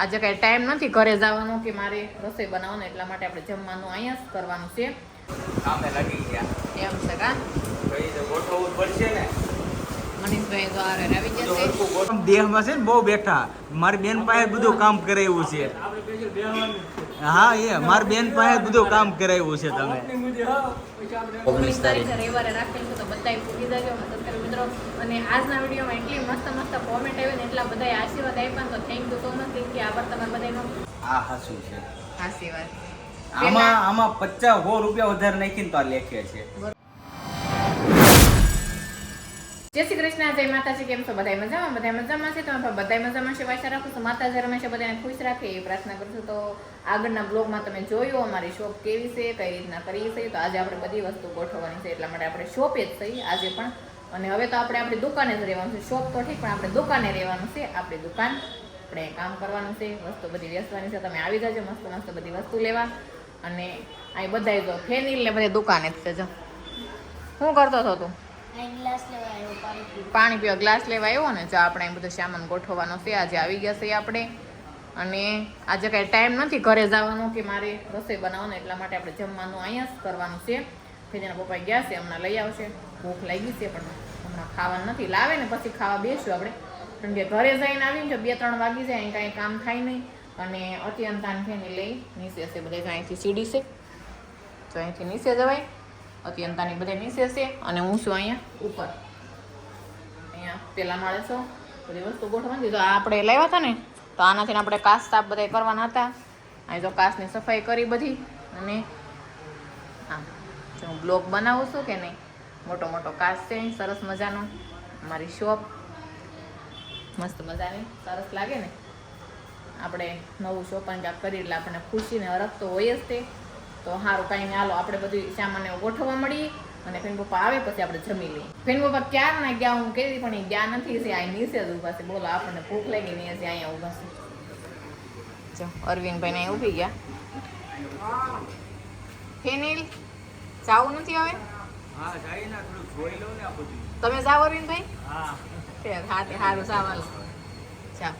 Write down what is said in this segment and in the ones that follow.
આજે કઈ ટાઈમ નથી ઘરે જવાનો કે મારે રસોઈ બનાવવાનો, એટલા માટે આપણે જમવાનું અહીંયા જ કરવાનું છે. કામે લાગી ગયા એમ છે કા કઈ તો ગોઠવવું પડશે ને. મનીષભાઈ તો આરે આવી જશે. દેહમાં છે ને બહુ બેઠા. મારી બેન પાસે બધું કામ કરાવ્યું છે. હા એ મારી બેન પાસે બધું કામ કરાવ્યું છે. તમે 19 તારીખે રવિવારે રાખેલું છે તો બધાય પૂરી દેજો મિત્રો. અને આજના વિડીયોમાં એટલી મસ્ત મસ્ત કોમેન્ટ આવી ને એટલા બધા આશીર્વાદ આપ્યા તો થેન્ક યુ સો મચ. કે આભાર તમારા બધાનો. આ હાસું છે. આશીર્વાદ આમાં 50 રૂપિયા વધારે નાખીને તો આ લેખે છે. જય શ્રી કૃષ્ણ, જય માતાજી. કેમ છો બધા મજામાં? બધા મજામાં છે. તમે બધા મજામાં છે. આશા રાખું છું માતાજી હંમેશા બધાને ખુશ રાખે એ પ્રાર્થના કરું છું. તો આગળના બ્લોગમાં તમે જોયું અમારી શોપ કેવી છે, કઈ રીતના કરી છે. તો આજે આપણે બધી વસ્તુ ગોઠવવાની છે, એટલા માટે આપણે શોપે જ થઈ આજે પણ. અને હવે તો આપણે આપણી દુકાને જ રહેવાનું છે. શોપ તો ઠીક, પણ આપણે દુકાને રહેવાનું છે. આપણી દુકાન આપણે કામ કરવાનું છે, વસ્તુ બધી વેચવાની છે. તમે આવી જાજો મસ્ત મસ્ત બધી વસ્તુ લેવા. અને અહીં બધા જો ફેનિલ ને બધી દુકાને જ છે. જો શું કરતો હતો તું? પાણી પીવા ગ્લાસ લેવા આવ્યો ને. જો આપણે અહીં બધો સામાન ગોઠવવાનો છે. આજે આવી ગયા છે આપણે. અને આજે કાંઈ ટાઈમ નથી ઘરે જવાનો કે મારે રસોઈ બનાવવાનો, એટલા માટે આપણે જમવાનું અહીંયા જ કરવાનું છે. ફેરીના પપ્પા ગયા છે, હમણાં લઈ આવશે. ભૂખ લાગી છે પણ હમણાં ખાવાનું નથી. લાવે ને પછી ખાવા બેસશું આપણે. કારણ કે ઘરે જઈને આવીને જો 2-3 વાગી જાય, અહીં કાંઈ કામ થાય નહીં. અને અત્યંતાન થઈને લઈ નીચે છે બધા. અહીંથી સીડી છે, તો અહીંથી નીચે જવાય. અત્યંતાની બધા નીચે છે અને હું છું અહીંયા ઉપર. અહીંયા પેલા માળે છો બધી વસ્તુ ગોઠવવાની. તો આપણે લાવ્યા હતા ને, તો આનાથી આપણે કાચ સાફ બધા કરવાના હતા. અહીં જો કાચની સફાઈ કરી બધી. અને હા, હું બ્લોગ બનાવું છું કે નહીં. મોટો મોટો કાચ છે સરસ મજાનો. અમારી શોપ મસ્ત મજાની સરસ લાગે ને. આપણે નવું શોપિંગ કરી એટલે આપણને ખુશી ને હરખ તો હોય જ તે. તો સારું કાંઈ નહીં, હાલો આપણે બધું સામાન ગોઠવવા મળીએ. અને ફેન પપ્પા આવે પછી આપણે જમી લઈએ. ફેન પપ્પા ક્યાં ના ગયા હું કહી પણ એ ગયા નથી. છે અહીં નીચે જ ઊભા છે. બોલો, આપણને ભૂખ લાગી નહીં હશે, અહીંયા ઊભા છે. જો અરવિંદભાઈ ને ઊભી ગયા. ફેનિલ જાવું નથી હવે? હા જાય ના, થોડું જોઈ લઉં ને આ બધું. તમે જાઓ અરવિંદભાઈ? હા હા સારું સારું ચા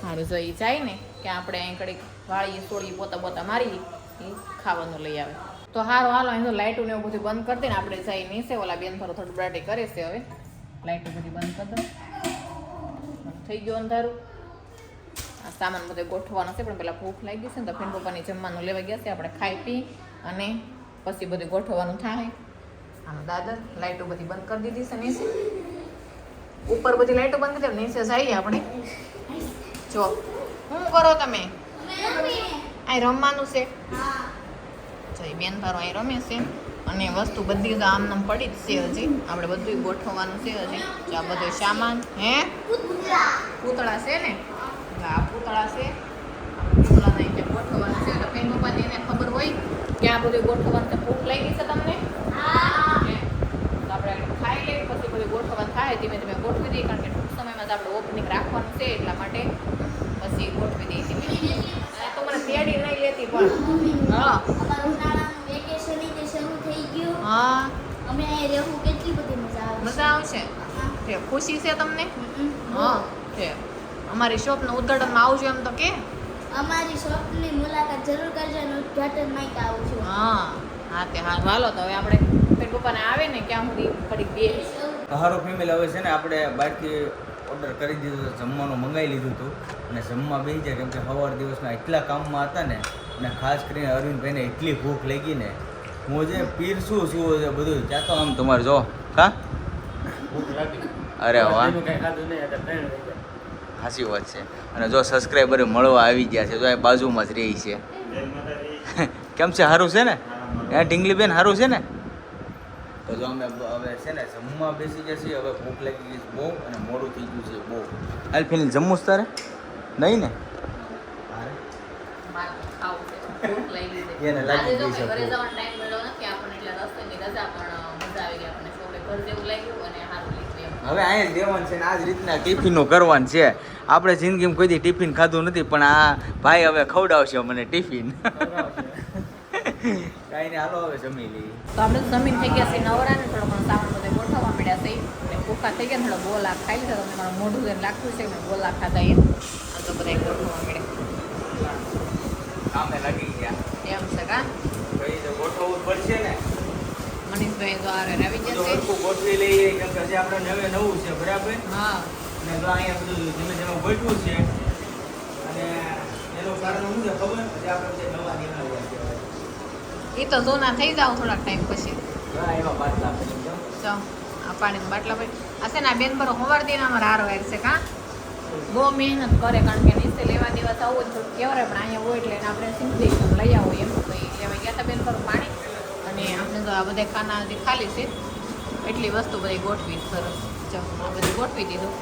સારું. જો એ જાય ને કે આપણે અહીં કડીક વાળીએ છોડીએ, પોતા પોતા મારીએ, એ ખાવાનું લઈ આવે. તો સારું હાલો. અહીં તો લાઇટું ને એવું બધું બંધ કરી દે ને આપણે જઈ નીચે. ઓલા બેન થોડું બ્રાટી કરે છે. હવે લાઇટું બધી બંધ કરી દો. થઈ ગયું અંધારું. આ સામાન બધો ગોઠવવાનો છે, પણ પેલા ભૂખ લાગી છે ને તો ફેન પપ્પાની જમવાનું લેવા ગયા છે. આપણે ખાઈ પી અને પછી બધું ગોઠવવાનું થાય. આનું દાદર લાઇટો બધી બંધ કરી દીધી છે નીચે. ઉપર બધી લાઇટો બંધ કરી દે, નીચે જઈએ આપણે. જો શું કરો તમે? અહીં રમવાનું છે. જઈ બેન તારો અહીં રમે છે. અને વસ્તુ બધી તો આમ નામ પડી જ છે. હજી આપણે બધું ગોઠવવાનું છે. હજી જો આ બધો સામાન પૂતળા છે ને, આ પૂતળા છે. પૂતળા ને ગોઠવવાનું છે. તો બેન પપ્પાને એને ખબર હોય કે આ બધું ગોઠવવાનું તો ભૂખ લાગી છે તમને. તો આપણે ખાઈ લઈએ પછી બધું ગોઠવવાનું થાય. ધીમે ધીમે ગોઠવી દઈએ, કારણ કે ટૂંક સમયમાં તો આપણે ઓપનિંગ રાખવાનું છે, એટલા માટે પછી ગોઠવી દઈએ ધીમે. તો મને તેડી નહીં લેતી પણ હા હા અમે અહીંયા રહેવું કેટલી બધી મજા આવે. મજા આવશે. તે ખુશી છે તમને? હા તે અમારી શોપનું ઉદ્ઘાટનમાં આવજો એમ તો કે. અમારી શોપની મુલાકાત જરૂર કરજો અને ઉદ્ઘાટન માટે આવજો. હા હા તે હા હાલો. તો હવે આપણે ફેર પપ્પાને આવે ને ક્યાં સુધી ઘડીક બે. હારો ફેમિલી હવે છે ને, આપણે બહારથી ઓર્ડર કરી દીધું હતું, જમવાનું મંગાવી લીધું હતું. અને જમવા બેસી જાય, કેમ કે સવાર દિવસના એટલા કામમાં હતા ને. અને ખાસ કરીને અરવિંદભાઈને એટલી ભૂખ લાગી ને, હું જે પીરસું છું બધું ત્યાં તો આમ તમારે જો હા ભૂખ લાગી. અરે વાહ, સાચી વાત છે. અને જો સબસ્ક્રાઈબર મળવા આવી ગયા છે, જો આ બાજુમાં જ રહી છે. કેમ છે? સારું છે ને? એ ઢીંગલીબેન સારું છે ને? તો જો અમે હવે છે ને જમવા બેસી ગયા છીએ. હવે ભૂખ લાગી ગઈ છે બહુ અને મોડું થઈ ગયું છે બહુ. હાલ ફેનિલ જમવું જ તારે નહીં ને? મારે તો ખાવું છે, ભૂખ લાગી છે. એને લાગી આજે જો ગઈ છે ઘરે ભૂખ. જવાનો ટાઈમ મળ્યો નથી આપણને, એટલે રસ્તેની રજા પણ મજા આવી ગઈ આપણને. શોપે ઘર જેવું લાગ્યું અને સારું લાગ્યું એમ. હવે અહીંયા જ દેવાનું છે ને આ જ રીતના ટિફિનો કરવાનું છે. આપણે જિંદગીમાં કોઈ દી ટિફિન ખાધું નથી, પણ આ ભાઈ હવે ખવડાવશે મને ટિફિન. કાંઈ નહીં, હાલો હવે જમી લઈએ. તો આપણે જમીન થઈ ગયા છે નવરા ને, થોડો ઘણો સામાન બધો ગોઠવવા મળ્યા છે. અને ભૂખા થઈ ગયા, થોડો ગોલા ખાઈ લીધા. તમને મારું મોઢું જેમ લાગતું છે કે ગોલા ખાધા એમ. તો તો બધા ગોઠવવા મળે કામે લાગી ગયા એમ છે કા ભાઈ તો ગોઠવવું પડશે ને મનીષભાઈ તો આરે આવી તો જશે હરખું ગોઠવી લઈએ કેમ કે હજી આપણે નવે નવું છે બરાબર હા અને જો અહીંયા બધું ધીમે ધીમે ગોઠવું છે અને એનું કારણ શું છે ખબર પછી આપણે જે નવા નિર્ણય એ તો જોના થઈ જાવ થોડાક ટાઈમ પછી એવા બાટલા આપે છે જો આ પાણીના બાટલા ભાઈ આ છે ને આ બેન બરો હોવાર દિન અમારે હારો વાયર છે કા બહુ મહેનત કરે કારણ કે નીચે લેવા દેવા તો આવું જ થોડું કહેવાય પણ અહીંયા હોય એટલે આપણે સિમ્પલી લઈ આવો એમ તો એ લેવા ગયા હતા બેન બરો પાણી અને આપણે તો આ બધા ખાના જે ખાલી છે એટલી વસ્તુ બધી ગોઠવી સરસ જો આ બધી ગોઠવી દીધું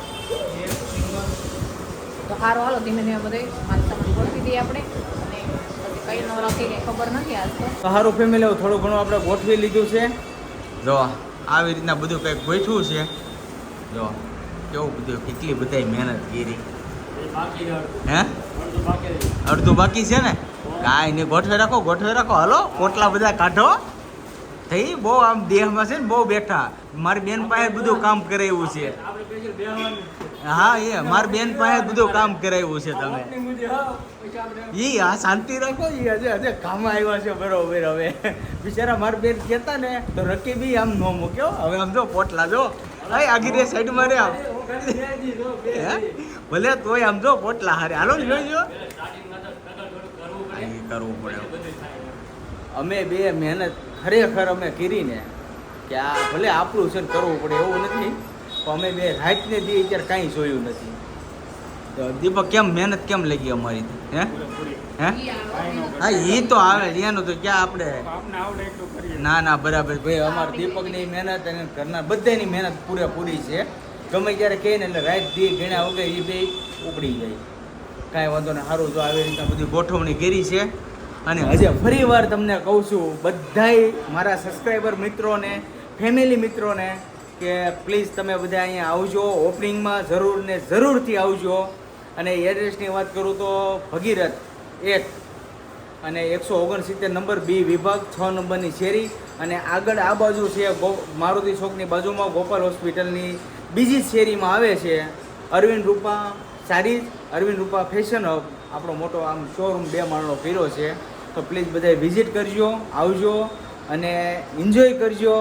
તો સારું હાલો ધીમે ધીમે બધે માલ સામાન ગોઠવી દઈએ આપણે અને પછી કઈ ન રાખી કંઈ ખબર નથી આજ તો સારું ફેમિલી થોડું ઘણું આપણે ગોઠવી લીધું છે જો આવી રીતના બધું કંઈક ગોઠવું છે જો કેવું બધું કેટલી બધાય મહેનત કરી હે અડધું બાકી છે ને કાંઈ નહીં ગોઠવી રાખો હાલો પોટલા બધા કાઢો થઈ બહુ આમ દેહમાં છે ને બહુ બેઠા મારી બેન પાસે બધું કામ કરાવ્યું છે હા એ મારી બેન પાસે બધું કામ કરાવ્યું છે તમે ઈ આ શાંતિ રાખો ઈ હજે કામ આવ્યા છે બરોબર હવે બિચારા મારી બેન કહેતા ને તો રકી બી આમ ન મૂક્યો હવે આમ જો પોટલા જો આગી રે સાઈડ માં રે આમ ભલે તોય આમ જો પોટલા હારે હાલો જોઈજો કરવું પડે અમે બે મહેનત ખરેખર અમે કરીને કે આ ભલે આપણું છે ને કરવું પડે એવું નથી પણ અમે બે રાતને દી અત્યારે કાંઈ જોયું નથી તો દીપક કેમ મહેનત કેમ લાગી અમારી હે હે હા એ તો આવે એનું તો ક્યાં આપણે ના બરાબર ભાઈ અમારા દીપકની મહેનત અને ઘરના બધાની મહેનત પૂરેપૂરી છે ગમે ત્યારે કહે ને એટલે રાત દી ગણ્યા વગર એ બે ઉપડી જાય કાંઈ વાંધો ને સારું જો આવી રીતના બધી ગોઠવણી કરી છે અને હજી ફરી વાર તમને કહું છું બધાય મારા સબસ્ક્રાઈબર મિત્રોને ફેમિલી મિત્રોને કે પ્લીઝ તમે બધા અહીંયા આવજો ઓપનિંગમાં જરૂર ને જરૂરથી આવજો અને એડ્રેસની વાત કરું તો ભગીરથ 1 અને 169 નંબર બી વિભાગ 6 નંબરની શેરી અને આગળ આ બાજુ છે મારુતિ ચોકની બાજુમાં ગોપાલ હોસ્પિટલની બીજી શેરીમાં આવે છે અરવિંદ રૂપા સારીઝ અરવિંદ રૂપા ફેશન હબ આપણો મોટો આમ શોરૂમ 2 માળનો કર્યો છે તો પ્લીઝ બધા વિઝિટ કરજો આવજો અને એન્જોય કરજો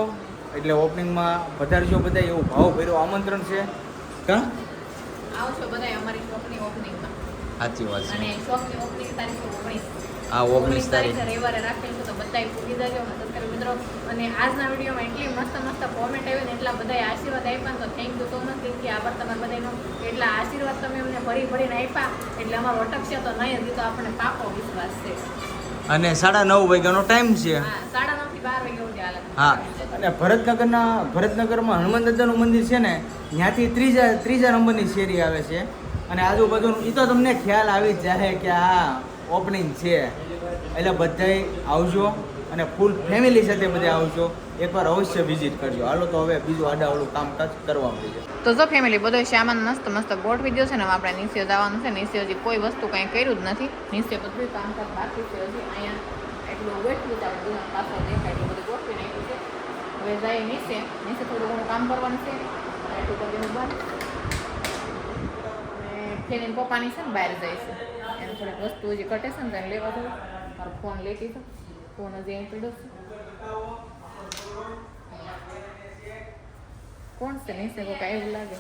એટલે ઓપનિંગમાં પધારજો બધા એવું ભાવભર્યું આમંત્રણ છે કા આવશો બધા અમારી શોપની ઓપનિંગમાં સાચી વાત અને શોપની ઓપનિંગ તારીખ 19 આ 19 તારીખે રવિવારે રાખેલ છે તો બધાય પૂરી જજો સબસ્ક્રાઇબ મિત્રો અને આજના વિડીયોમાં એટલી મસ્ત કોમેન્ટ આવી ને એટલા બધા આશીર્વાદ આપ્યા તો થેન્ક યુ સો મચ કે આભાર તમારા બધાનો એટલા આશીર્વાદ તમે અમને ભરીને આપ્યા એટલે અમારો અટકશે તો નહીં જ તો આપણને પાકો વિશ્વાસ છે અને 9:30 વાગ્યાનો ટાઈમ છે હા 9:30 થી 12 વાગ્યા સુધી હાલે હા અને ભરતનગરમાં હનુમાન દાદાનું મંદિર છે ને ત્યાંથી ત્રીજા નંબરની શેરી આવે છે અને આજુબાજુનું એ તો તમને ખ્યાલ આવી જ જાય કે આ ઓપનિંગ છે એટલે બધાય આવજો અને ફૂલ ફેમિલી સાથે બધા આવજો એકવાર અવશ્ય વિઝિટ કરજો હાલો તો હવે બીજું આડાવડું કામકાજ કરવા મળીએ તો જો ફેમિલી બધો સામાન મસ્ત ગોઠવી દો છે ને આપણે નીચે જવાનું છે નીચે હજી કોઈ વસ્તુ કંઈ કર્યું જ નથી નીચે બધું કામકાજ બાકી છે હજી અહીંયા એટલું ગોઠવું છે આપણે દુકાન પાછળ દેખાય એટલું બધું ગોઠવી નાખ્યું છે હવે જાય નીચે થોડું ઘણું કામ કરવાનું છે એટલું બધું બંધ અને ફેરીને પપ્પાની છે ને બહાર જાય છે એને થોડીક વસ્તુ હજી કટે છે ને તેને લેવા દઉં મારો ફોન લેતી છે ફોન હજી અહીં પીડો છે કોણ છે નીચે કોઈ કાંઈ એવું લાગે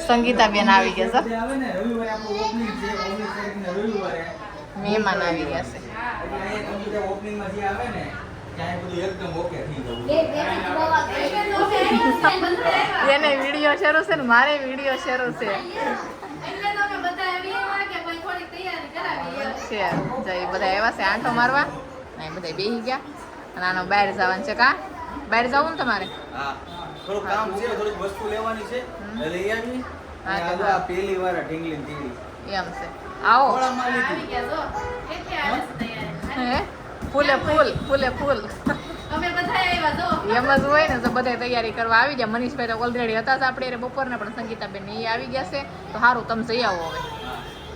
સંગીતાબેન આવી ગયા છે મહેમાન આવી ગયા છે એને વિડીયો શરૂ છે ને મારે વિડીયો શરૂ છે જઈ બધા એવા છે આંટો મારવા બધા બેસી ગયા અને આનો બહાર જવાનું છે કા બહાર જવું ને તમારે થોડું કામ છે થોડીક વસ્તુ લેવાની છે લઈ આવી આ પેલી વાર ઢીંગલી ઢીંગલી એમ છે આવો હે ફૂલે ફૂલ અમે બધા આવ્યા જો એમ જ હોય ને તો બધા તૈયારી કરવા આવી ગયા મનીષભાઈ તો ઓલરેડી હતા જ આપણે બપોરના પણ સંગીતાબેન એ આવી ગયા છે તો સારું તમે જઈ આવો હવે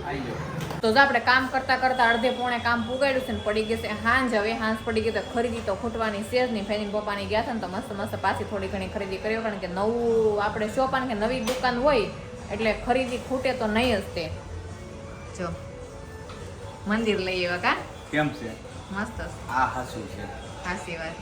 આવી જાઓ તો જો આપણે કામ કરતા કરતા અડધે પોણે કામ પુગાડ્યું છે ને પડી ગયું છે હાંજ. હવે હાંજ પડી ગઈ તો ખરીદી તો ખૂટવાની છે જ નહીં. ફેની પપ્પાની ગયા છે ને તો મસ્ત મસ્ત પાછી થોડી ઘણી ખરીદી કર્યો, કારણ કે નવું આપણે શોપ કે નવી દુકાન હોય એટલે ખરીદી ખૂટે તો નહીં જ તે. જો મંદિર લઈ આવ્યા કા કેમ છે મસ્ત આ હાસું છે. સાચી વાત.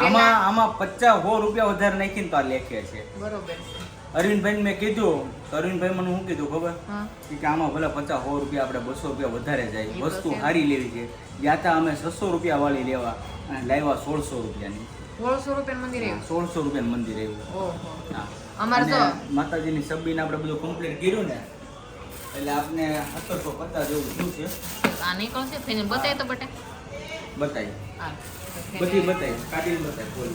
આમાં 50-100 રૂપિયા વધારે નાખીને તો આ લેખે છે. બરોબર છે. અરવિંદભાઈ મેં કીધું તો અરવિંદભાઈ મને શું કીધું ખબર હા કે આમાં ભલે 50-100 રૂપિયા આપણે 200 રૂપિયા વધારે ઈ જાય, તો વસ્તુ છે. સારી લેવી છે. ગયા તા અમે 600 રૂપિયા વાળી લેવા અને લાવ્યા 1600 રૂપિયાની. 1600 રૂપિયાનું મંદિર આવ્યું. 1600 રૂપિયાનું મંદિર આવ્યું. ઓહો. હા. અમારે અને તો માતાજીની સબ્બીને આપણે બધું કમ્પ્લીટ કર્યું ને એટલે આપણે 1750 જેવું થયું છે. આ નીકળશે ફેને બતાય તો બટા. બતાવી હા બધી બતાવી કાઢીને બતાવી બોલ.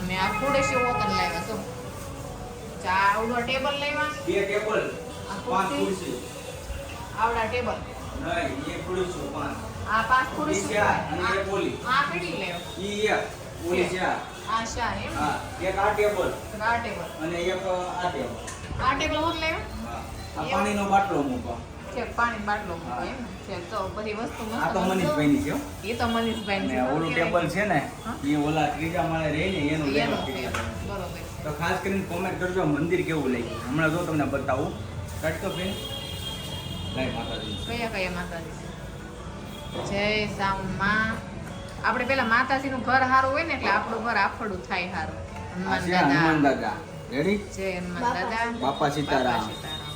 અમે આ ખુડેશી ઓકન લાવ્યા છો. ચા આવડો ટેબલ લાવ્યા. 2 ટેબલ આ 5 ખુરશી. ખુરશી આવડા ટેબલ. નહીં એ ખુરશી 5 આ 5 ખુરશી. ઈ ચાર અને એક ઓલી. આ કેટલી લેવ. ઈ એક ઓલી 4 આ ચાર એમ. હા એક આ ટેબલ આ ટેબલ. અને એક આ ટેબલ. આ ટેબલ હું લેવા. આ પાણીનો બાટલો મૂકો. છે પાણી બાટલો મૂકો એમ. છે તો બધી વસ્તુ આ તો મસ્ત. મનીષભાઈની છે હો. એ તો મનીષભાઈ અને ઓલું ટેબલ છે ને હા? એ ઓલા ત્રીજા માળે રહે ને એનું એનું લેવા છે. કીધું. બરોબર. તો ખાસ કરીને કોમેન્ટ કરજો મંદિર કેવું લાગ્યું. હમણાં જો તમને બતાવું. કાઢતો બેન લાય માતાજી. કયા કયા માતાજી. જય સામા. આપણે પેલા માતાજીનું ઘર સારું હોય ને એટલે આપણું ઘર આફળું થાય સારું. આ હનુમાન છે હનુમાન દાદા. દાદા. રેડી? જય હનુમાન દાદા. બાપા સીતારામ. બાપા સીતારામ.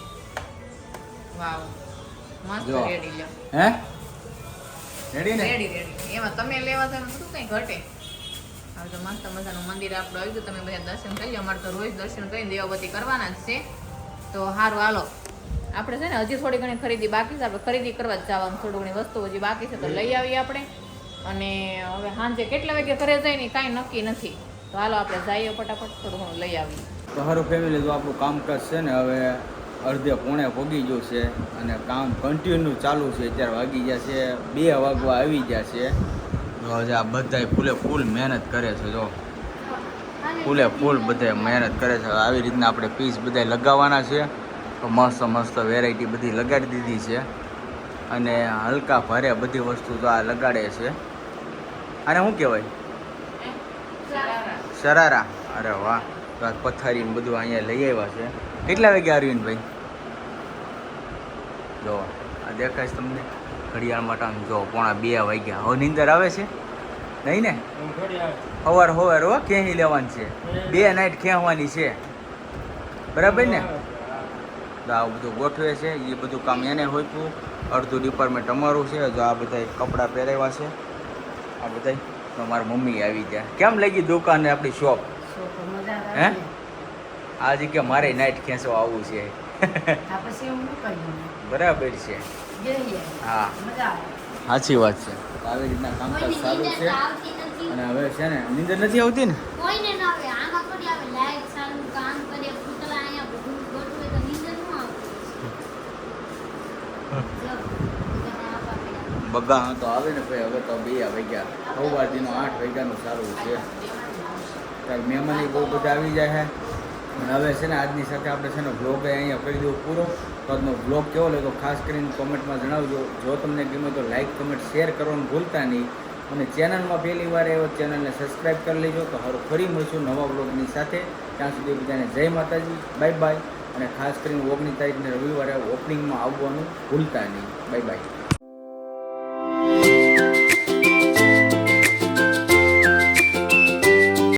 વાવ મસ્ત જો. રેડી લ્યો. હે રેડી ને? Ready ready. એમાં તમે લેવા તો બધું કઈ ઘટે. હવે તો મસ્ત મજાનું મંદિર આપણું આવી ગયું. તમે બધા દર્શન કરી લો. અમારે તો રોજ દર્શન કરીને દેવાબતી કરવાના જ છે. તો સારું હાલો. આપણે છે ને હજી થોડી ઘણી ખરીદી બાકી છે. આપણે ખરીદી કરવા જ જવાનું. થોડી ઘણી વસ્તુ હજી બાકી છે તો લઈ આવીએ આપણે. અને હવે સાંજે કેટલા વાગે ઘરે જાય ને કાંઈ નક્કી નથી. તો હાલો આપણે જઈએ ફટાફટ થોડું ઘણું લઈ આવીએ. તો સારું ફેમિલી, જો આપણું કામકાજ છે ને હવે અડધે પોણે પગી ગયું છે અને કામ કન્ટિન્યુ ચાલુ છે. અત્યારે વાગી ગયા છે 2 વાગવા આવી ગયા છે. જો આજે આ બધાય ફૂલે ફૂલ મહેનત કરે છે. જો ફૂલે ફૂલ બધા મહેનત કરે છે. આવી રીતના આપણે પીસ બધા લગાવવાના છે. તો મસ્ત મસ્ત વેરાયટી બધી લગાડી દીધી છે અને હલકા ભારે બધી વસ્તુ તો આ લગાડે છે. આને શું કહેવાય? શરારા. અરે વાહ. તો આ પથારી ને બધું અહીંયા લઈ આવ્યા છે. કેટલા વાગ્યા અરવિંદભાઈ? જો આ દેખાય છે તમને ઘડિયાળમાં ટાઈમ. જો 1:45 વાગ્યા. હવે નીંદર આવે છે નહીં ને? સવાર હો ક્યાંય લેવાની છે. 2 નાઈટ ખેંચવાની છે. બરાબર ને? તો આ બધું ગોઠવે છે. એ બધું કામ એને હોઈતું. અડધું ડિપાર્ટમેન્ટ અમારું છે. જો આ બધા કપડાં પહેરાવ્યા છે. આ બધા તો મારી મમ્મી આવી ગયા. કેમ લાગી દુકાન ને આપણી શોપ? હે આજે કે મારે નાઈટ ખેંચવા આવવું છે. બરાબર છે. હા સાચી વાત છે. આવી રીતના કામકાજ કોઈની સારું નીંદર છે. આવતી નથી. અને હવે છે ને નીંદર નથી આવતી ને? કોઈને ના આવે. આમાં થોડી આવે. લાઈટ ચાલુ કામ કરે પૂતળા અહીંયા બધું ગોઠવે તો નીંદર ન આવતી. જો, બધાને આપા પડ્યા. બગા તો આવે ને ભાઈ. હવે તો 2 વાગ્યા. સવારથીનો 8 વાગ્યાનું સારું છે. ત્યારે મહેમાન બહુ બધા આવી જાય છે. અને હવે છે ને આજની સાથે આપણે છે ને બ્લોગ અહીંયા કરી દઉં પૂરો. તો આજનો બ્લોગ કેવો લાગ્યો ખાસ કરીને કોમેન્ટમાં જણાવજો. જો તમને ગમે તો લાઈક કમેન્ટ શેર કરવાનું ભૂલતા નહીં. અને ચેનલમાં પહેલી વાર આવ્યો ચેનલને સબસ્ક્રાઈબ કરી લેજો. તો સારું ફરી મળીશું નવા બ્લોગની સાથે. ત્યાં સુધી બધાને જય માતાજી. Bye bye. અને ખાસ કરીને 19 તારીખને રવિવારે ઓપનિંગમાં આવવાનું ભૂલતા નહીં. Bye bye.